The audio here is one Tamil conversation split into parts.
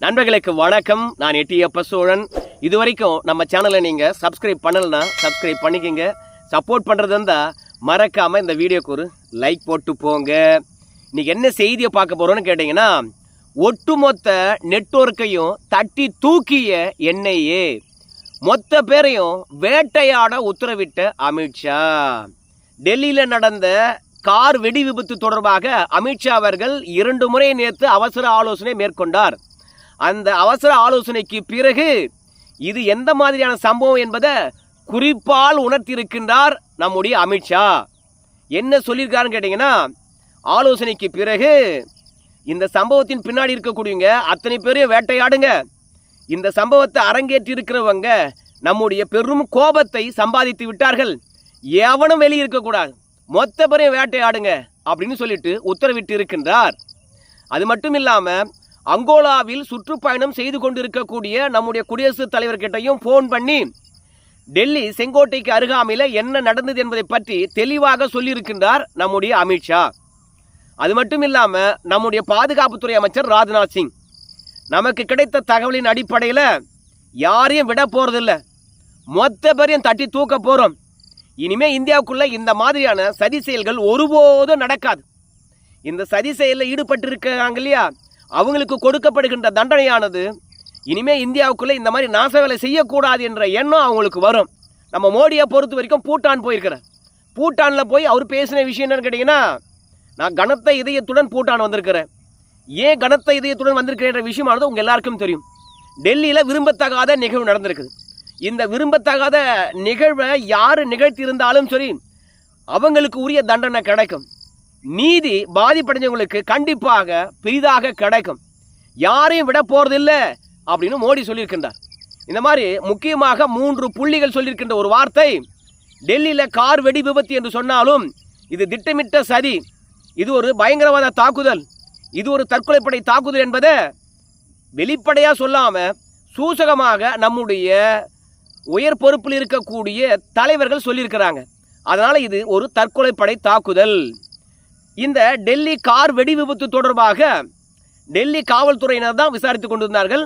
நண்பர்களுக்கு வணக்கம். நான் எட்டியப்ப சோழன். இது வரைக்கும் நம்ம சேனலை நீங்கள் சப்ஸ்கிரைப் பண்ணலைன்னா சப்ஸ்கிரைப் பண்ணிக்கோங்க. சப்போர்ட் பண்ணுறது இருந்தால் மறக்காமல் இந்த வீடியோக்கு ஒரு லைக் போட்டு போங்க. இன்றைக்கி என்ன செய்தியை பார்க்க போகிறோன்னு கேட்டிங்கன்னா, ஒட்டுமொத்த நெட்வொர்க்கையும் தட்டி தூக்கிய என்ஐஏ, மொத்த பேரையும் வேட்டையாட உத்தரவிட்ட அமித்ஷா. டெல்லியில் நடந்த கார் வெடி விபத்து தொடர்பாக அமித்ஷா அவர்கள் 2 முறை நேற்று அவசர ஆலோசனை மேற்கொண்டார். அந்த அவசர ஆலோசனைக்கு பிறகு இது எந்த மாதிரியான சம்பவம் என்பதை குறிப்பால் உணர்த்தியிருக்கின்றார் நம்முடைய அமித்ஷா. என்ன சொல்லியிருக்காருன்னு கேட்டிங்கன்னா, ஆலோசனைக்கு பிறகு இந்த சம்பவத்தின் பின்னாடி இருக்கக்கூடியவங்க அத்தனை பேரையும் வேட்டையாடுங்க. இந்த சம்பவத்தை அரங்கேற்றி இருக்கிறவங்க நம்முடைய பெரும் கோபத்தை சம்பாதித்து விட்டார்கள். எவனும் வெளியே இருக்கக்கூடாது, மொத்த பேரையும் வேட்டையாடுங்க அப்படின்னு சொல்லிட்டு உத்தரவிட்டு இருக்கின்றார். அது மட்டும் இல்லாமல் அங்கோலாவில் சுற்றுப்பயணம் செய்து கொண்டிருக்கக்கூடிய நம்முடைய குடியரசுத் தலைவர்கிட்டையும் ஃபோன் பண்ணி டெல்லி செங்கோட்டைக்கு அருகாமையில் என்ன நடந்தது என்பதை பற்றி தெளிவாக சொல்லியிருக்கின்றார் நம்முடைய அமித்ஷா. அது மட்டும் இல்லாமல் நம்முடைய பாதுகாப்புத்துறை அமைச்சர் ராஜ்நாத் சிங், நமக்கு கிடைத்த தகவலின் அடிப்படையில் யாரையும் விட போகிறதில்ல, மொத்த பேரையும் தட்டி தூக்க போகிறோம். இனிமேல் இந்தியாவுக்குள்ளே இந்த மாதிரியான சதி செயல்கள் ஒருபோதும் நடக்காது. இந்த சதி செயலில் ஈடுபட்டிருக்கிறாங்க இல்லையா, அவங்களுக்கு கொடுக்கப்படுகின்ற தண்டனையானது இனிமேல் இந்தியாவுக்குள்ளே இந்த மாதிரி நாச வேலை செய்யக்கூடாது என்ற எண்ணம் அவங்களுக்கு வரும். நம்ம மோடியை பொறுத்த வரைக்கும் பூட்டான் போயிருக்கிறேன். பூட்டானில் போய் அவர் பேசின விஷயம் என்னன்னு கேட்டிங்கன்னா, நான் கனத்த இதயத்துடன் பூட்டான் வந்திருக்கிறேன். ஏன் கனத்த இதயத்துடன் வந்திருக்கிறேன்ற விஷயமானது உங்கள் எல்லாருக்கும் தெரியும். டெல்லியில் விரும்பத்தகாத நிகழ்வு நடந்திருக்குது. இந்த விரும்பத்தகாத நிகழ்வை யார் நிகழ்த்தியிருந்தாலும் சரி, அவங்களுக்கு உரிய தண்டனை கிடைக்கும். நீதி பாதிப்படைஞ்சவங்களுக்கு கண்டிப்பாக பெரிதாக கிடைக்கும். யாரையும் விட போறதில்லை அப்படின்னு மோடி சொல்லியிருக்கின்றார். இந்த மாதிரி முக்கியமாக 3 புள்ளிகள் சொல்லியிருக்கின்ற ஒரு வார்த்தை, டெல்லியில் கார் வெடி விபத்து என்று சொன்னாலும் இது திட்டமிட்ட சதி, இது ஒரு பயங்கரவாத தாக்குதல், இது ஒரு தற்கொலைப்படை தாக்குதல் என்பதை வெளிப்படையாக சொல்லாமல் சூசகமாக நம்முடைய உயர் பொறுப்பில் இருக்கக்கூடிய தலைவர்கள் சொல்லியிருக்கிறாங்க. அதனால் இது ஒரு தற்கொலைப்படை தாக்குதல். இந்த டெல்லி கார் வெடி விபத்து தொடர்பாக டெல்லி காவல்துறையினர் தான் விசாரித்து கொண்டிருந்தார்கள்.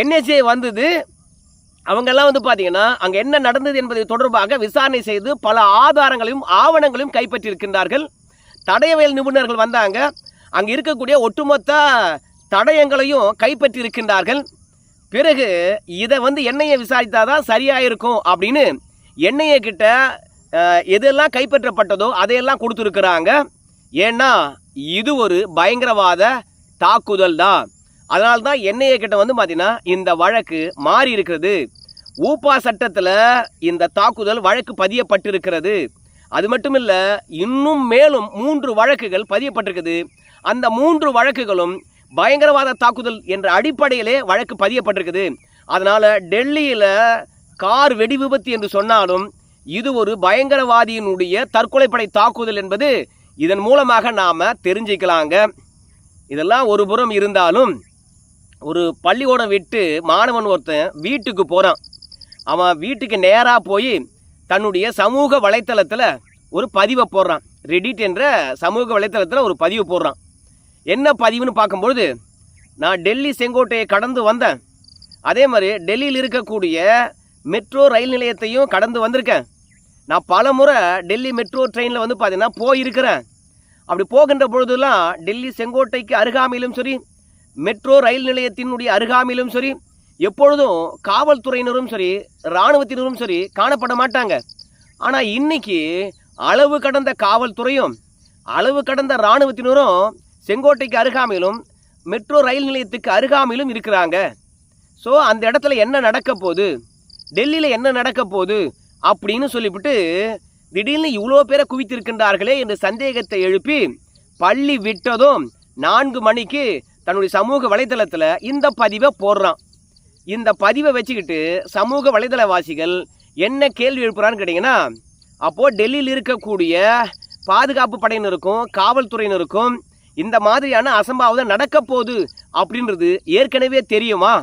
என்எஸ்ஏ வந்தது. அவங்கெல்லாம் பார்த்தீங்கன்னா அங்கே என்ன நடந்தது என்பதை தொடர்பாக விசாரணை செய்து பல ஆதாரங்களையும் ஆவணங்களையும் கைப்பற்றியிருக்கின்றார்கள். தடயவியல் நிபுணர்கள் வந்தாங்க. அங்கே இருக்கக்கூடிய ஒட்டுமொத்த தடயங்களையும் கைப்பற்றியிருக்கின்றார்கள். பிறகு இதை என்ஐஏ விசாரித்தாதான் சரியாக இருக்கும் அப்படின்னு என்ஐஏ கிட்ட எதெல்லாம் கைப்பற்றப்பட்டதோ அதையெல்லாம் கொடுத்துருக்குறாங்க. ஏன்னா இது ஒரு பயங்கரவாத தாக்குதல் தான். அதனால தான் என்ஐஏ கிட்ட பார்த்தீங்கன்னா இந்த வழக்கு மாறி இருக்கிறது. ஊப்பா சட்டத்தில் இந்த தாக்குதல் வழக்கு பதியப்பட்டிருக்கிறது. அது மட்டும் இல்லை, இன்னும் மேலும் 3 வழக்குகள் பதியப்பட்டிருக்குது. அந்த 3 வழக்குகளும் பயங்கரவாத தாக்குதல் என்ற அடிப்படையிலே வழக்கு பதியப்பட்டிருக்குது. அதனால் டெல்லியில் கார் வெடி விபத்து என்று சொன்னாலும் இது ஒரு பயங்கரவாதியினுடைய தற்கொலைப்படை தாக்குதல் என்பது இதன் மூலமாக நாம் தெரிஞ்சுக்கலாங்க. இதெல்லாம் ஒரு புறம் இருந்தாலும், ஒரு பள்ளிக்கூடம் விட்டு மாணவன் ஒருத்தன் வீட்டுக்கு போகிறான். அவன் வீட்டுக்கு நேராக போய் தன்னுடைய சமூக வலைத்தளத்தில் ஒரு பதிவை போடுறான். ரெடிட் என்ற சமூக வலைத்தளத்தில் ஒரு பதிவு போடுறான். என்ன பதிவுன்னு பார்க்கும்பொழுது, நான் டெல்லி செங்கோட்டையை கடந்து வந்தேன், அதே மாதிரி டெல்லியில் இருக்கக்கூடிய மெட்ரோ ரயில் நிலையத்தையும் கடந்து வந்திருக்கேன். நான் பல முறை டெல்லி மெட்ரோ ட்ரெயினில் பார்த்தீங்கன்னா போயிருக்கிறேன். அப்படி போகின்ற பொழுதுலாம் டெல்லி செங்கோட்டைக்கு அருகாமையிலும் சரி, மெட்ரோ ரயில் நிலையத்தினுடைய அருகாமையிலும் சரி, எப்பொழுதும் காவல்துறையினரும் சரி, இராணுவத்தினரும் சரி காணப்பட மாட்டாங்க. ஆனால் இன்னைக்கு அளவு கடந்த காவல்துறையும் அளவு கடந்த இராணுவத்தினரும் செங்கோட்டைக்கு அருகாமையிலும் மெட்ரோ ரயில் நிலையத்துக்கு அருகாமையிலும் இருக்கிறாங்க. ஸோ அந்த இடத்துல என்ன நடக்க போகுது, டெல்லியில் என்ன நடக்க போகுது அப்படின்னு சொல்லிவிட்டு திடீர்னு இவ்வளோ பேரை குவித்திருக்கின்றார்களே என்று சந்தேகத்தை எழுப்பி பள்ளி விட்டதும் 4 மணிக்கு தன்னுடைய சமூக வலைதளத்தில் இந்த பதிவை போடுறான். இந்த பதிவை வச்சுக்கிட்டு சமூக வலைதளவாசிகள் என்ன கேள்வி எழுப்புறான்னு கேட்டிங்கன்னா, அப்போது டெல்லியில் இருக்கக்கூடிய பாதுகாப்பு படையினருக்கும் காவல்துறையினருக்கும் இந்த மாதிரியான அசம்பாவிதம் நடக்க போகுது அப்படின்றது ஏற்கனவே தெரியுமா?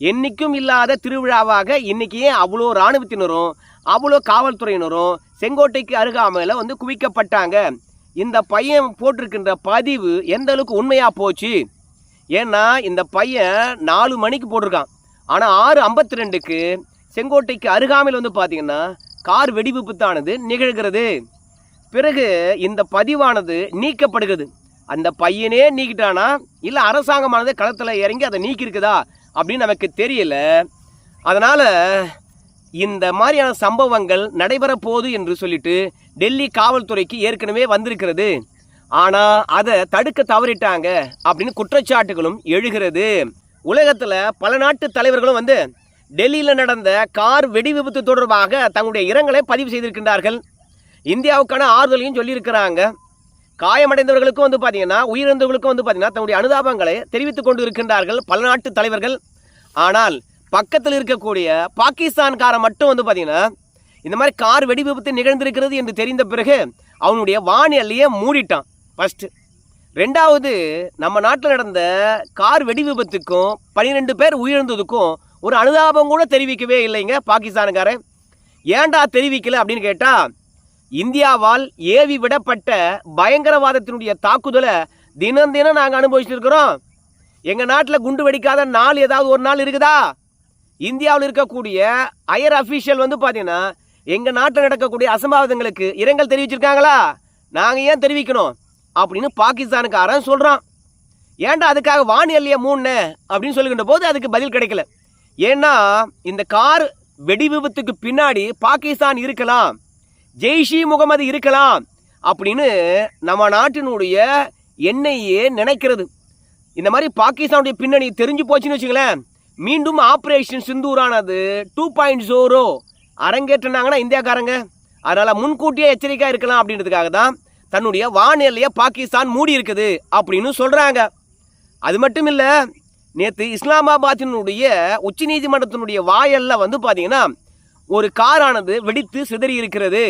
என்றைக்கும் இல்லாத திருவிழாவாக இன்றைக்கி ஏன் அவ்வளோ இராணுவத்தினரும் அவ்வளோ காவல்துறையினரும் செங்கோட்டைக்கு அருகாமையில் குவிக்கப்பட்டாங்க? இந்த பையன் போட்டிருக்கின்ற பதிவு எந்த அளவுக்கு உண்மையாக போச்சு, ஏன்னா இந்த பையன் 4 மணிக்கு போட்டிருக்கான். ஆனால் 6:52க்கு செங்கோட்டைக்கு அருகாமையில் வந்து பார்த்தீங்கன்னா கார் வெடிவிபத்தானது நிகழ்கிறது. பிறகு இந்த பதிவானது நீக்கப்படுகிறது. அந்த பையனே நீக்கிட்டானா இல்லை அரசாங்கமானது களத்தில் இறங்கி அதை நீக்கியிருக்குதா அப்படின்னு நமக்கு தெரியல. அதனால் இந்த மாதிரியான சம்பவங்கள் நடைபெற போகுது என்று சொல்லிட்டு டெல்லி காவல்துறைக்கு ஏற்கனவே வந்திருக்கிறது. ஆனால் அதை தடுக்க தவறிட்டாங்க அப்படின்னு குற்றச்சாட்டுகளும் எழுகிறது. உலகத்தில் பல நாட்டு தலைவர்களும் வந்து டெல்லியில் நடந்த கார் வெடி விபத்து தொடர்பாக தங்களுடைய இரங்கலை பதிவு செய்திருக்கின்றார்கள். இந்தியாவுக்கான ஆறுதலையும் சொல்லியிருக்கிறாங்க. காயமடைந்தவர்களுக்கும் வந்து பார்த்தீங்கன்னா உயிரிழந்தவர்களுக்கும் வந்து பார்த்தீங்கன்னா தங்களுடைய அனுதாபங்களை தெரிவித்துக் கொண்டு இருக்கின்றார்கள் பல நாட்டு தலைவர்கள். ஆனால் பக்கத்தில் இருக்கக்கூடிய பாகிஸ்தான்காரன் மட்டும் வந்து பார்த்தீங்கன்னா இந்த மாதிரி கார் வெடி விபத்து நிகழ்ந்திருக்கிறது என்று தெரிந்த பிறகு அவனுடைய வானிலையே மூடிட்டான் ஃபஸ்ட்டு. ரெண்டாவது, நம்ம நாட்டில் நடந்த கார் வெடி விபத்துக்கும் 12 பேர் உயிரிழந்ததுக்கும் ஒரு அனுதாபம் கூட தெரிவிக்கவே இல்லைங்க பாகிஸ்தானுக்காரன். ஏன்டா தெரிவிக்கல அப்படின்னு கேட்டால், இந்தியாவால் ஏவி விடப்பட்ட பயங்கரவாதத்தினுடைய தாக்குதலை தினம் தினம் நாங்கள் அனுபவிச்சுட்டு இருக்கிறோம். எங்கள் நாட்டில் குண்டு வெடிக்காத நாள் ஏதாவது ஒரு நாள் இருக்குதா? இந்தியாவில் இருக்கக்கூடிய ஹையர் அஃபீஷியல் வந்து பார்த்தீங்கன்னா எங்கள் நாட்டில் நடக்கக்கூடிய அசம்பாவிதங்களுக்கு இரங்கல் தெரிவிச்சிருக்காங்களா? நாங்கள் ஏன் தெரிவிக்கணும் அப்படின்னு பாகிஸ்தானுக்காரன் சொல்கிறான். ஏன்டா அதுக்காக வானிலையை மூணு அப்படின்னு சொல்லுகின்ற போது அதுக்கு பதில் கிடைக்கல. ஏன்னா இந்த கார் வெடி விபத்துக்கு பின்னாடி பாகிஸ்தான் இருக்கலாம், ஜெய்ஷி முகமது இருக்கலாம் அப்படின்னு நம்ம நாட்டினுடைய எண்ணெயே நினைக்கிறது. இந்த மாதிரி பாகிஸ்தானுடைய பின்னணி தெரிஞ்சு போச்சுன்னு வச்சுங்களேன், மீண்டும் ஆப்ரேஷன் சிந்தூரானது 2.0 அரங்கேற்றினாங்கன்னா இந்தியாக்காரங்க. அதனால் முன்கூட்டியே எச்சரிக்கையாக இருக்கலாம் அப்படின்றதுக்காக தான் தன்னுடைய வானிலையை பாகிஸ்தான் மூடி இருக்குது அப்படின்னு சொல்கிறாங்க. அது மட்டும் இல்லை, நேற்று இஸ்லாமாபாத்தினுடைய உச்சநீதிமன்றத்தினுடைய வாயலில் வந்து பார்த்தீங்கன்னா ஒரு காரானது வெடித்து சிதறி இருக்கிறது.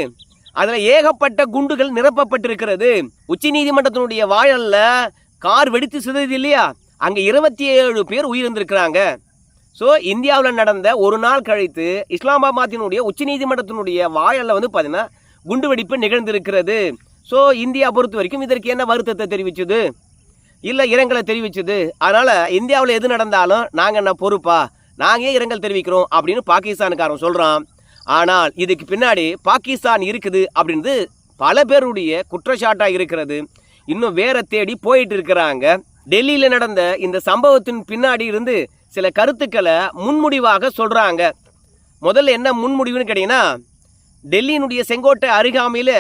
அதில் ஏகப்பட்ட குண்டுகள் நிரப்பப்பட்டிருக்கிறது. உச்சநீதிமன்றத்தினுடைய வாயலில் கார் வெடித்து சிதறிது இல்லையா, அங்கே 27 பேர் உயிரிழந்திருக்கிறாங்க. ஸோ இந்தியாவில் நடந்த ஒரு நாள் கழித்து இஸ்லாமாபாத்தினுடைய உச்சநீதிமன்றத்தினுடைய வாயலில் வந்து பார்த்தீங்கன்னா குண்டு வெடிப்பு நிகழ்ந்திருக்கிறது. ஸோ இந்தியா பொறுத்த வரைக்கும் இதற்கு என்ன வருத்தத்தை தெரிவிச்சது, இல்லை இரங்கலை தெரிவிச்சது. அதனால் இந்தியாவில் எது நடந்தாலும் நாங்கள் என்ன பொறுப்பா, நாங்கள் இரங்கல் தெரிவிக்கிறோம் அப்படின்னு பாகிஸ்தானுக்காரன் சொல்கிறான். ஆனால் இதுக்கு பின்னாடி பாகிஸ்தான் இருக்குது அப்படின்றது பல பேருடைய குற்றச்சாட்டாக இருக்கிறது. இன்னும் வேற தேடி போயிட்டு இருக்கிறாங்க. டெல்லியில் நடந்த இந்த சம்பவத்தின் பின்னாடி இருந்து சில கருத்துக்களை முன்முடிவாக சொல்கிறாங்க. முதல்ல என்ன முன்முடிவுன்னு கேட்டிங்கன்னா, டெல்லியினுடைய செங்கோட்டை அருகாமையில்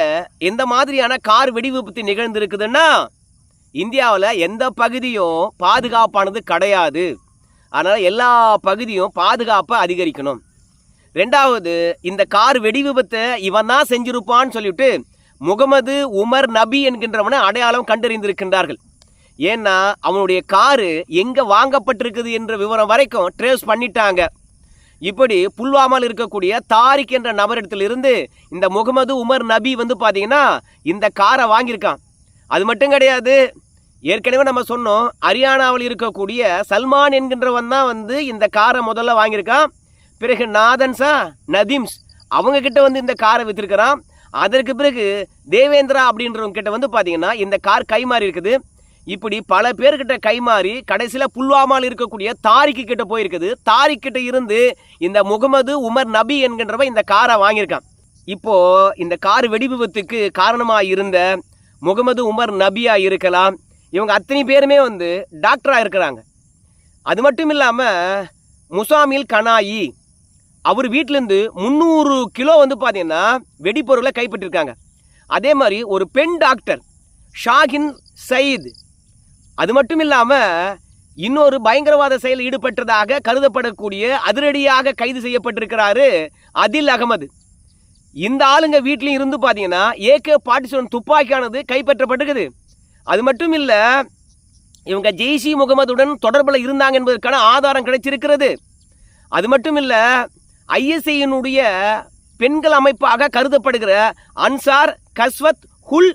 எந்த மாதிரியான கார் வெடி விபத்து நிகழ்ந்திருக்குதுன்னா இந்தியாவில் எந்த பகுதியும் பாதுகாப்பானது கிடையாது. அதனால் எல்லா பகுதியும் பாதுகாப்பை அதிகரிக்கணும். ரெண்டாவது, இந்த கார் வெடி விபத்தை இவன் தான் செஞ்சிருப்பான்னு சொல்லிவிட்டு முகமது உமர் நபி என்கின்றவனை அடையாளம் கண்டறிந்திருக்கின்றார்கள். ஏன்னா அவனுடைய காரு எங்கே வாங்கப்பட்டிருக்குது என்ற விவரம் வரைக்கும் ட்ரேஸ் பண்ணிட்டாங்க. இப்படி புல்வாமாவில் இருக்கக்கூடிய தாரிக் என்ற நபரிடத்திலிருந்து இந்த முகமது உமர் நபி வந்து பார்த்தீங்கன்னா இந்த காரை வாங்கியிருக்கான். அது மட்டும் கிடையாது, ஏற்கனவே நம்ம சொன்னோம், ஹரியானாவில் இருக்கக்கூடிய சல்மான் என்கின்றவன் தான் வந்து இந்த காரை முதல்ல வாங்கியிருக்கான். பிறகு நாதன்ஸா நதீம்ஸ் அவங்க கிட்ட வந்து இந்த காரை விற்றுருக்கிறான். அதற்கு பிறகு தேவேந்திரா அப்படின்றவங்க கிட்ட வந்து பார்த்தீங்கன்னா இந்த கார் கைமாறி இருக்குது. இப்படி பல பேர்கிட்ட கைமாறி கடைசியில் புல்வாமாவில் இருக்கக்கூடிய தாரிக்கு கிட்ட போயிருக்குது. தாரிக் கிட்ட இருந்து இந்த முகமது உமர் நபி என்கின்றவன் இந்த காரை வாங்கியிருக்கான். இப்போது இந்த கார் வெடி விபத்துக்கு காரணமாக இருந்த முகமது உமர் நபியாக இருக்கலாம். இவங்க அத்தனை பேருமே வந்து டாக்டராக இருக்கிறாங்க. அது மட்டும் இல்லாமல் முசாமில் கனாயி அவர் வீட்டிலேருந்து 300 கிலோ வந்து பார்த்தீங்கன்னா வெடிப்பொருளை கைப்பற்றிருக்காங்க. அதே மாதிரி ஒரு பெண் டாக்டர் ஷாகின் சயீத், அது மட்டும் இல்லாமல் இன்னொரு பயங்கரவாத செயலில் ஈடுபட்டதாக கருதப்படக்கூடிய அதிரடியாக கைது செய்யப்பட்டிருக்கிறாரு அதில் அகமது. இந்த ஆளுங்க வீட்லையும் இருந்து பார்த்தீங்கன்னா AK-47 துப்பாக்கியானது கைப்பற்றப்பட்டிருக்குது. அது மட்டும் இல்லை, இவங்க ஜெய்ஷி முகமதுடன் தொடர்பில் இருந்தாங்க என்பதற்கான ஆதாரம் கிடைச்சிருக்கிறது. அது மட்டும் இல்லை, ISIனுடைய பெண்கள் அமைப்பாக கருதப்படுகிற அன்சார் கஸ்வத் ஹுல்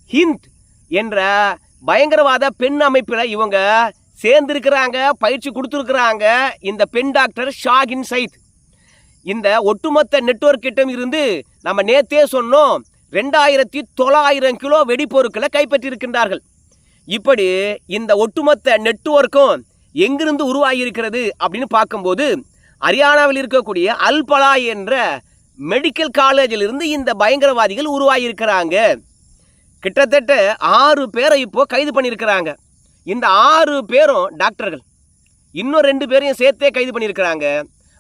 ஹிந்த் என்ற பயங்கரவாத பெண் அமைப்பில் இவங்க சேர்ந்திருக்கிறாங்க, பயிற்சி கொடுத்துருக்குறாங்க இந்த பெண் டாக்டர் ஷாகின் சயீத். இந்த ஒட்டுமொத்த நெட்வொர்க் கிட்டம் இருந்து நம்ம நேத்தே சொன்னோம் 2900 கிலோ வெடிப்பொருட்களை கைப்பற்றியிருக்கின்றார்கள். இப்படி இந்த ஒட்டுமொத்த நெட்வொர்க்கும் எங்கிருந்து உருவாகியிருக்கிறது அப்படின்னு பார்க்கும்போது ஹரியானாவில் இருக்கக்கூடிய அல்பலா என்ற மெடிக்கல் காலேஜில் இருந்து இந்த பயங்கரவாதிகள் உருவாகியிருக்கிறாங்க. கிட்டத்தட்ட 6 பேரை இப்போ கைது பண்ணியிருக்கிறாங்க. இந்த 6 பேரும் டாக்டர்கள். இன்னும் 2 பேரையும் சேர்த்தே கைது பண்ணியிருக்கிறாங்க.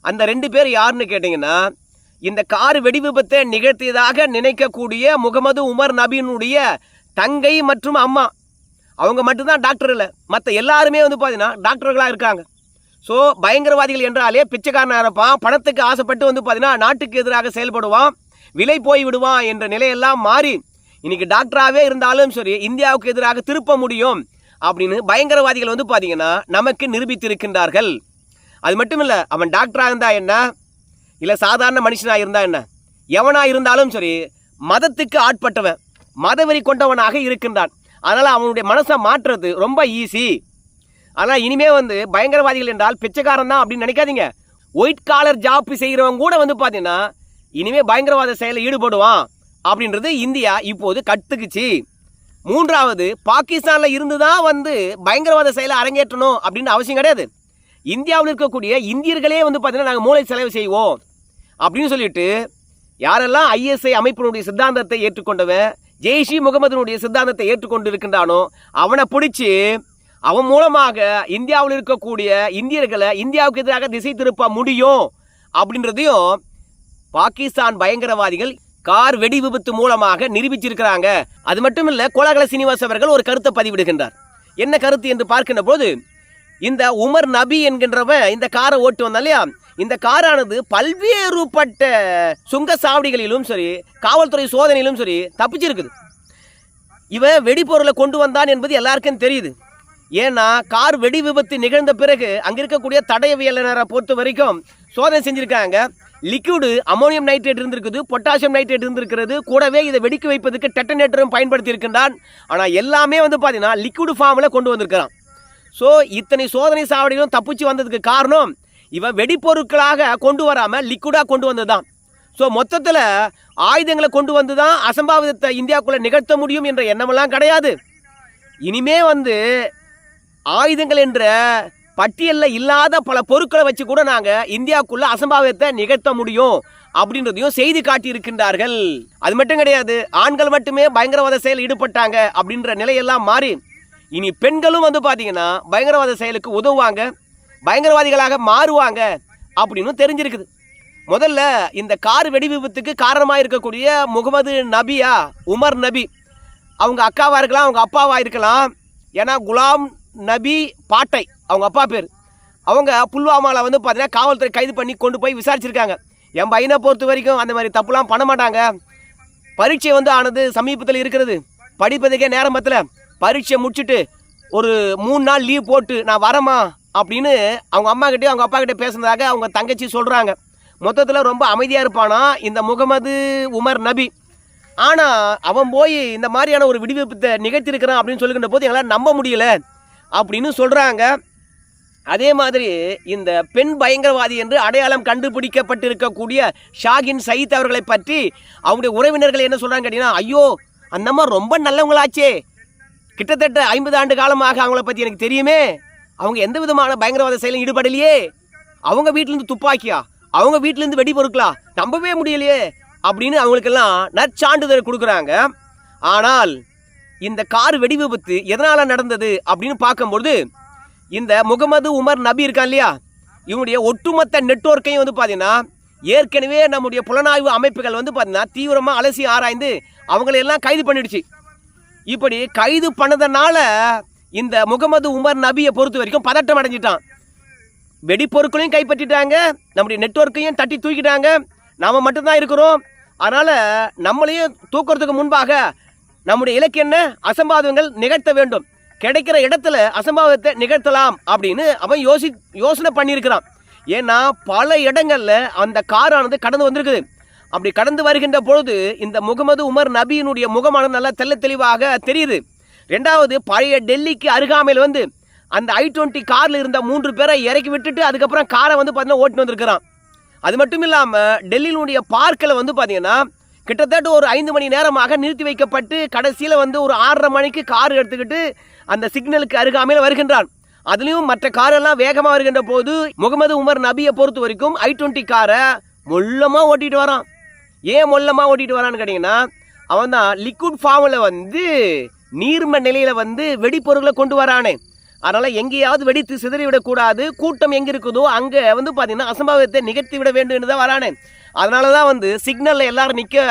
அந்த 2 பேர் யாருன்னு கேட்டிங்கன்னா, இந்த கார் வெடி விபத்தை நிகழ்த்தியதாக நினைக்கக்கூடிய முகமது உமர் நபியினுடைய தங்கை மற்றும் அம்மா. அவங்க மட்டும்தான் டாக்டர் இல்லை, மற்ற எல்லாருமே வந்து பார்த்தீங்கன்னா டாக்டர்களாக இருக்காங்க. ஸோ பயங்கரவாதிகள் என்றாலே பிச்சைக்காரனாக இருப்பான், பணத்துக்கு ஆசைப்பட்டு வந்து பார்த்தீங்கன்னா நாட்டுக்கு எதிராக செயல்படுவான், விலை போய் விடுவான் என்ற நிலையெல்லாம் மாறி இன்னைக்கு டாக்டராகவே இருந்தாலும் சரி இந்தியாவுக்கு எதிராக திருப்ப முடியும் அப்படின்னு பயங்கரவாதிகள் வந்து பார்த்தீங்கன்னா நமக்கு நிரூபித்திருக்கின்றார்கள். அது மட்டும் இல்லை, அவன் டாக்டராக இருந்தால் என்ன, இல்லை சாதாரண மனுஷனாக இருந்தால் என்ன, எவனாக இருந்தாலும் சரி மதத்துக்கு ஆட்பட்டவன், மதவெறி கொண்டவனாக இருக்கின்றான். அதனால் அவனுடைய மனசை மாற்றுறது ரொம்ப ஈஸி. ஆனால் இனிமேல் வந்து பயங்கரவாதிகள் என்றால் பிச்சைக்காரன் தான் அப்படின்னு நினைக்காதீங்க. ஒயிட் காலர் ஜாப் செய்கிறவங்க கூட வந்து பார்த்தீங்கன்னா இனிமேல் பயங்கரவாத செயலில் ஈடுபடுவான் அப்படின்றது இந்தியா இப்போது கற்றுக்குச்சு. 3வது, பாகிஸ்தானில் இருந்து தான் வந்து பயங்கரவாத செயலை அரங்கேற்றணும் அப்படின்னு அவசியம் கிடையாது. இந்தியாவில் இருக்கக்கூடிய இந்தியர்களே வந்து பார்த்தீங்கன்னா நாங்கள் மூளை செலவு செய்வோம் அப்படின்னு சொல்லிட்டு யாரெல்லாம் ஐஎஸ்ஐ அமைப்பினுடைய சித்தாந்தத்தை ஏற்றுக்கொண்டவன், ஜெய்ஷி முகமதுனுடைய சித்தாந்தத்தை ஏற்றுக்கொண்டு இருக்கின்றானோ அவனை பிடிச்சி அவன் மூலமாக இந்தியாவில் இருக்கக்கூடிய இந்தியர்களை இந்தியாவுக்கு எதிராக திசை திருப்ப முடியும் அப்படின்றதையும் பாகிஸ்தான் பயங்கரவாதிகள் கார் வெடி விபத்து மூலமாக நிரூபிச்சிருக்கிறாங்க. அது மட்டும் இல்லை, கோலாகல சீனிவாஸ் அவர்கள் ஒரு கருத்தை பதிவிடுகின்றார். என்ன கருத்து என்று பார்க்கின்ற போது, இந்த உமர் நபி என்கின்றவன் இந்த காரை ஓட்டு வந்தான் இல்லையா, இந்த காரானது பல்வேறுபட்ட சுங்க சாவடிகளிலும் சரி காவல்துறை சோதனையிலும் சரி தப்பிச்சிருக்குது. இவன் வெடிப்பொருளை கொண்டு வந்தான் என்பது எல்லாருக்கும் தெரியுது. ஏன்னா கார் வெடி விபத்து நிகழ்ந்த பிறகு அங்கே இருக்கக்கூடிய தடயவியலரை பொறுத்த வரைக்கும் சோதனை செஞ்சுருக்காங்க. லிக்விடு அமோனியம் நைட்ரேட் இருந்திருக்குது, பொட்டாசியம் நைட்ரேட் இருந்திருக்கிறது, கூடவே இதை வெடிக்க வைப்பதற்கு டெட்டனேட்டரும் பயன்படுத்தி இருக்கின்றான். ஆனால் எல்லாமே வந்து பார்த்தீங்கன்னா லிக்விடு ஃபார்மில் கொண்டு வந்திருக்கிறான். ஸோ இத்தனை சோதனை சாவடிகளும் தப்பிச்சு வந்ததுக்கு காரணம் இவன் வெடிப்பொருட்களாக கொண்டு வராமல் லிக்விடாக கொண்டு வந்தது தான். ஸோ மொத்தத்தில் ஆயுதங்களை கொண்டு வந்து தான் அசம்பாவிதத்தை இந்தியாவுக்குள்ளே நிகழ்த்த முடியும் என்ற எண்ணமெல்லாம் கிடையாது. இனிமே வந்து ஆயுதங்கள் என்ற பட்டியலில் இல்லாத பல பொருட்களை வச்சு கூட நாங்கள் இந்தியாவுக்குள்ளே அசம்பாவிதத்தை நிகழ்த்த முடியும் அப்படின்றதையும் செய்தி காட்டியிருக்கின்றார்கள். அது மட்டும் கிடையாது, ஆண்கள் மட்டுமே பயங்கரவாத செயல் ஈடுபட்டாங்க அப்படின்ற நிலையெல்லாம் மாறி இனி பெண்களும் வந்து பார்த்தீங்கன்னா பயங்கரவாத செயலுக்கு உதவுவாங்க, பயங்கரவாதிகளாக மாறுவாங்க அப்படின்னு தெரிஞ்சிருக்குது. முதல்ல இந்த கார் வெடி விபத்துக்கு காரணமாக இருக்கக்கூடிய முகமது நபியா உமர் நபி, அவங்க அக்காவாக இருக்கலாம், அவங்க அப்பாவாக இருக்கலாம். ஏன்னா குலாம் நபி பாட்டை அவங்க அப்பா பேர். அவங்க புல்வாமாவில் வந்து பார்த்தீங்கன்னா காவல்துறை கைது பண்ணி கொண்டு போய் விசாரிச்சிருக்காங்க. என் பையனை பொறுத்த வரைக்கும் அந்த மாதிரி தப்புலாம் பண்ண மாட்டாங்க. பரீட்சை வந்து ஆனது சமீபத்தில் இருக்கிறது, படிப்பதுக்கே நேரம் பத்தல, பரீட்சை முடிச்சுட்டு ஒரு 3 நாள் லீவ் போட்டு நான் வரமா அப்படின்னு அவங்க அம்மா கிட்டே அவங்க அப்பா கிட்டே பேசுனதாக அவங்க தங்கச்சி சொல்கிறாங்க. மொத்தத்தில் ரொம்ப அமைதியாக இருப்பானா இந்த முகமது உமர் நபி. ஆனால் அவன் போய் இந்த மாதிரியான ஒரு விடுவிப்பத்தை நிகழ்த்திருக்கிறான் அப்படின்னு சொல்லுகின்ற போது எங்களால் நம்ப முடியல அப்படின்னு சொல்கிறாங்க. அதே மாதிரி இந்த பெண் பயங்கரவாதி என்று அடையாளம் கண்டுபிடிக்கப்பட்டிருக்கக்கூடிய ஷாகின் சயீத் அவர்களை பற்றி அவங்களுடைய உறவினர்கள் என்ன சொல்கிறாங்க கேட்டிங்கன்னா, ஐயோ அந்த அம்மா ரொம்ப நல்லவங்களாச்சே, கிட்டத்தட்ட 50 ஆண்டு காலமாக அவங்கள பற்றி எனக்கு தெரியுமே, அவங்க எந்த விதமான பயங்கரவாத செயலும் ஈடுபடலையே, அவங்க வீட்டிலேருந்து துப்பாக்கியா, அவங்க வீட்டிலேருந்து வெடி பொருட்களா, நம்பவே முடியலையே அப்படின்னு அவங்களுக்கெல்லாம் நற்சான்றிதழ் கொடுக்குறாங்க. ஆனால் இந்த கார் வெடி விபத்து எதனால் நடந்தது அப்படின்னு பார்க்கும்பொழுது இந்த முகமது உமர் நபி இருக்கான் இல்லையா, இவனுடைய ஒட்டுமொத்த நெட்வொர்க்கையும் வந்து பார்த்தீங்கன்னா ஏற்கனவே நம்முடைய புலனாய்வு அமைப்புகள் வந்து பார்த்தீங்கன்னா தீவிரமாக அலசி ஆராய்ந்து அவங்களையெல்லாம் கைது பண்ணிடுச்சு. இப்படி கைது பண்ணதுனால இந்த முகமது உமர் நபியை பொறுத்த வரைக்கும் பதட்டம் அடைஞ்சிட்டான். வெடிப்பொருட்களையும் கைப்பற்றிட்டாங்க, நம்முடைய நெட்வொர்க்கையும் தட்டி தூக்கிட்டாங்க, நாம் மட்டும்தான் இருக்கிறோம், அதனால் நம்மளையும் தூக்குறதுக்கு முன்பாக நம்முடைய இலக்கு என்ன, அசம்பாவிதங்கள் நிகழ்த்த வேண்டும், கிடைக்கிற இடத்துல அசம்பாவிதத்தை நிகழ்த்தலாம் அப்படின்னு அவன் யோசனை பண்ணியிருக்கிறான். ஏன்னா பல இடங்களில் அந்த காரானது கடந்து வந்திருக்குது. அப்படி கடந்து வருகின்ற பொழுது இந்த முகமது உமர் நபியினுடைய முகமானது நல்லா தெளிவாக தெரியுது. 2வது, பழைய டெல்லிக்கு அருகாமையில் வந்து அந்த I-20 காரில் இருந்த 3 பேரை இறக்கி விட்டுட்டு அதுக்கப்புறம் காரை வந்து பார்த்தீங்கன்னா ஓட்டின்னு வந்திருக்கிறான். அது மட்டும் இல்லாமல் டெல்லியினுடைய பார்க்கில் வந்து பார்த்தீங்கன்னா கிட்டத்தட்ட ஒரு 5 மணி நேரமாக நிறுத்தி வைக்கப்பட்டு கடைசியில் வந்து ஒரு 6:30 மணிக்கு கார் எடுத்துக்கிட்டு அந்த சிக்னலுக்கு அருகாமையில் வருகின்றான். அதுலேயும் மற்ற காரெல்லாம் வேகமாக வருகின்ற போது முகமது உமர் நபியை பொறுத்த வரைக்கும் I-20 காரை மொல்லமாக ஓட்டிகிட்டு வரான். ஏன் மொல்லமாக ஓட்டிகிட்டு வரான்னு கேட்டிங்கன்னா, அவன் தான் லிக்விட் ஃபார்மில் வந்து நீர்ம நிலையில் வந்து வெடிப்பொருட்களை கொண்டு வரானே. அதனால் எங்கேயாவது வெடித்து சிதறிவிடக்கூடாது, கூட்டம் எங்கே இருக்குதோ அங்கே வந்து பார்த்திங்கன்னா அசம்பாவிதத்தை நிகழ்த்தி விட வேண்டும் என்று தான் வரானே. அதனால தான் வந்து சிக்னலில் எல்லோரும் நிற்க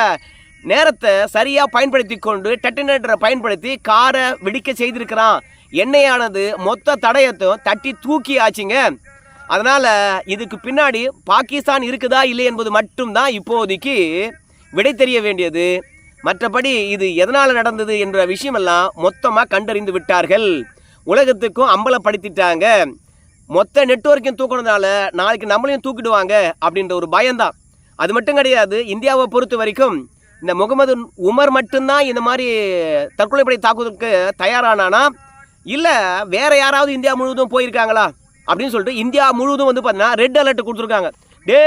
நேரத்தை சரியாக பயன்படுத்தி கொண்டு டெட்டனேட்டரை பயன்படுத்தி காரை வெடிக்க செய்திருக்கிறான். எண்ணெயானது மொத்த தடயத்தையும் தட்டி தூக்கி ஆச்சுங்க. அதனால் இதுக்கு பின்னாடி பாகிஸ்தான் இருக்குதா இல்லை என்பது மட்டும்தான் இப்போதைக்கு விடை தெரிய வேண்டியது. மற்றபடி இது எதனால் நடந்தது என்ற விஷயமெல்லாம் மொத்தமாக கண்டறிந்து விட்டார்கள். உலகத்துக்கும் அம்பலப்படுத்திட்டாங்க. மொத்த நெட்வொர்க்கையும் தூக்கினதால நாளைக்கு நம்மளையும் தூக்கிடுவாங்க அப்படின்ற ஒரு பயம்தான். அது மட்டும் கிடையாது, இந்தியாவை பொறுத்த வரைக்கும் இந்த முகமது உமர் மட்டும்தான் இந்த மாதிரி தற்கொலைப்படை தாக்குதலுக்கு தயாரானானா, இல்லை வேற யாராவது இந்தியா முழுவதும் போயிருக்காங்களா அப்படின்னு சொல்லிட்டு இந்தியா முழுவதும் வந்து பார்த்தீங்கன்னா ரெட் அலர்ட் கொடுத்துருக்காங்க. டே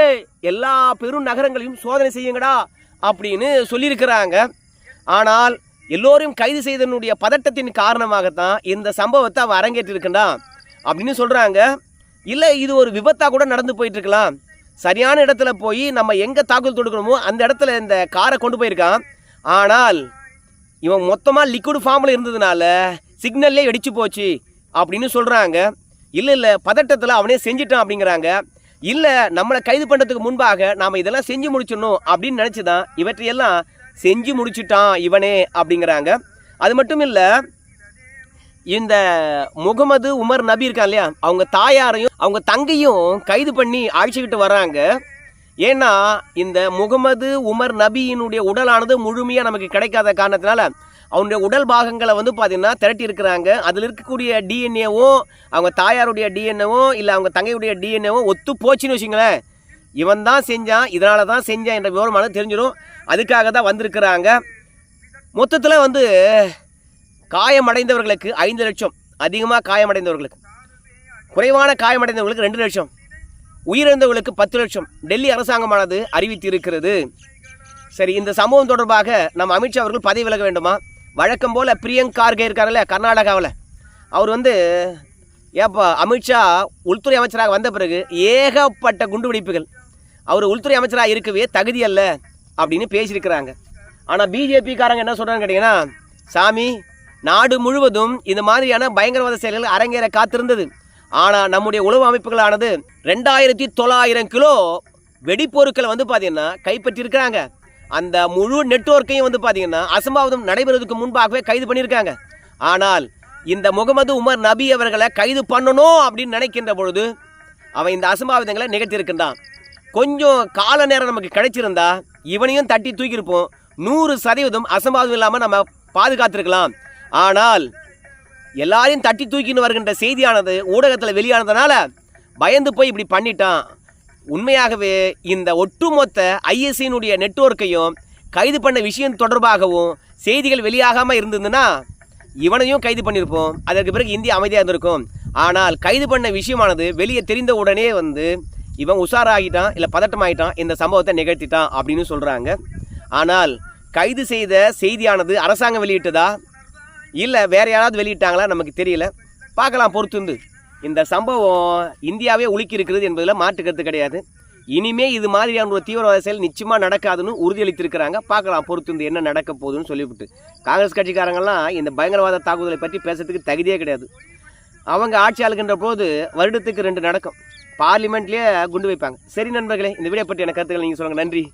எல்லா பெரும் நகரங்களையும் சோதனை செய்யுங்கடா அப்படின்னு சொல்லியிருக்கிறாங்க. ஆனால் எல்லோரையும் கைது செய்தனுடைய பதட்டத்தின் காரணமாகத்தான் இந்த சம்பவத்தை அவன் அரங்கேற்றிருக்கண்டான் அப்படின்னு சொல்கிறாங்க. இல்லை இது ஒரு விபத்தாக கூட நடந்து போயிட்டுருக்கலாம். சரியான இடத்துல போய் நம்ம எங்கே தாக்குதல் தொடுக்கணுமோ அந்த இடத்துல இந்த காரை கொண்டு போயிருக்கான். ஆனால் இவன் மொத்தமாக லிக்விட் ஃபார்மில் இருந்ததுனால சிக்னல்லே வெடிச்சு போச்சு அப்படின்னு சொல்கிறாங்க. இல்லை பதட்டத்தில் அவனே செஞ்சிட்டான் அப்படிங்கிறாங்க. இல்லை நம்மளை கைது பண்ணுறதுக்கு முன்பாக நாம் இதெல்லாம் செஞ்சு முடிச்சிடணும் அப்படின்னு நினச்சி தான் இவற்றையெல்லாம் செஞ்சு முடிச்சுட்டான் இவனே அப்படிங்கிறாங்க. அது மட்டும் இல்லை, இந்த முகமது உமர் நபி இருக்கான் இல்லையா, அவங்க தாயாரையும் அவங்க தங்கையும் கைது பண்ணி அழைச்சிக்கிட்டு வராங்க. ஏன்னா இந்த முகமது உமர் நபியினுடைய உடலானது முழுமையாக நமக்கு கிடைக்காத காரணத்தினால அவனுடைய உடல் பாகங்களை வந்து பார்த்திங்கன்னா திரட்டி இருக்கிறாங்க. அதில் இருக்கக்கூடிய டிஎன்ஏவும் அவங்க தாயாருடைய டிஎன்ஏவும் இல்லை அவங்க தங்கையுடைய டிஎன்ஏவும் ஒத்து போச்சுன்னு வச்சுங்களேன். இவன் தான் செஞ்சான், இதனால தான் செஞ்சான் என்ற விவரமானது தெரிஞ்சிடும். அதுக்காக தான் வந்திருக்கிறாங்க. மொத்தத்தில் வந்து காயமடைந்தவர்களுக்கு 5 லட்சம், அதிகமாக காயமடைந்தவர்களுக்கு, குறைவான காயமடைந்தவர்களுக்கு 2 லட்சம், உயிரிழந்தவர்களுக்கு 10 லட்சம் டெல்லி அரசாங்கமானது அறிவித்திருக்கிறது. சரி, இந்த சம்பவம் தொடர்பாக நம்ம அமித்ஷா அவர்கள் பதவி விலக வேண்டுமா? வழக்கம் போல் பிரியங்க் கார்கே இருக்கார்ல கர்நாடகாவில், அவர் வந்து ஏப்பா அமித்ஷா உள்துறை அமைச்சராக வந்த பிறகு ஏகப்பட்ட குண்டுவெடிப்புகள், அவர் உள்துறை அமைச்சராக இருக்கவே தகுதி அல்ல அப்படின்னு பேசியிருக்கிறாங்க. ஆனால் பிஜேபிக்காரங்க என்ன சொல்கிறான்னு கேட்டிங்கன்னா, சாமி நாடு முழுவதும் இந்த மாதிரியான பயங்கரவாத செயல்கள் அரங்கேற காத்திருந்தது. ஆனால் நம்முடைய உளவு அமைப்புகளானது 2900 கிலோ வெடிப்பொருட்களை வந்து பார்த்திங்கன்னா கைப்பற்றியிருக்கிறாங்க. அந்த முழு நெட்வொர்க்கையும் வந்து பார்த்திங்கன்னா அசம்பாவிதம் நடைபெறுவதற்கு முன்பாகவே கைது பண்ணியிருக்காங்க. ஆனால் இந்த முகமது உமர் நபி அவர்களை கைது பண்ணணும் அப்படின்னு நினைக்கின்ற பொழுது அவன் இந்த அசம்பாவிதங்களை நிகழ்த்தியிருக்கின்றான். கொஞ்சம் கால நேரம் நமக்கு கிடைச்சிருந்தா இவனையும் தட்டி தூக்கியிருப்போம். 100% அசம்பாவிதம் இல்லாமல் நம்ம பாதுகாத்திருக்கலாம். ஆனால் எல்லாரையும் தட்டி தூக்கின்னு வருகின்ற செய்தியானது ஊடகத்தில் வெளியானதுனால பயந்து போய் இப்படி பண்ணிட்டான். உண்மையாகவே இந்த ஒட்டுமொத்த ஐஎஸ்சியினுடைய நெட்வொர்க்கையும் கைது பண்ண விஷயம் தொடர்பாகவும் செய்திகள் வெளியாகாமல் இருந்ததுன்னா இவனையும் கைது பண்ணியிருப்போம். அதற்கு பிறகு இந்தியா அமைதியாக இருந்திருக்கும். ஆனால் கைது பண்ண விஷயமானது வெளியே தெரிந்த உடனே வந்து இவன் உஷாராகிட்டான், இல்லை பதட்டமாகிட்டான், இந்த சம்பவத்தை நிகழ்த்திட்டான் அப்படின்னு சொல்கிறாங்க. ஆனால் கைது செய்த செய்தியானது அரசாங்கம் வெளியிட்டதா இல்லை வேறு யாராவது வெளியிட்டாங்களா நமக்கு தெரியல. பார்க்கலாம் பொறுத்துந்து. இந்த சம்பவம் இந்தியாவே உலுக்கி இருக்கிறது என்பதில் மாற்று கருத்து கிடையாது. இனிமே இது மாதிரியான ஒரு தீவிரவாத செயல் நிச்சயமாக நடக்காதுன்னு உறுதியளித்திருக்கிறாங்க. பார்க்கலாம் பொறுத்துந்து என்ன நடக்க போகுதுன்னு சொல்லிவிட்டு. காங்கிரஸ் கட்சிக்காரங்கள்லாம் இந்த பயங்கரவாத தாக்குதலை பற்றி பேசுறதுக்கு தகுதியே கிடையாது. அவங்க ஆட்சி ஆளுகின்ற போது வருடத்துக்கு 2 நடக்கும். பார்லிமெண்ட்லேயே குண்டு வைப்பாங்க. சரி நண்பர்களே, இந்த வீடியோ பற்றி எனக்கு கருத்துக்கள் நீங்கள் சொல்லுங்கள். நன்றி.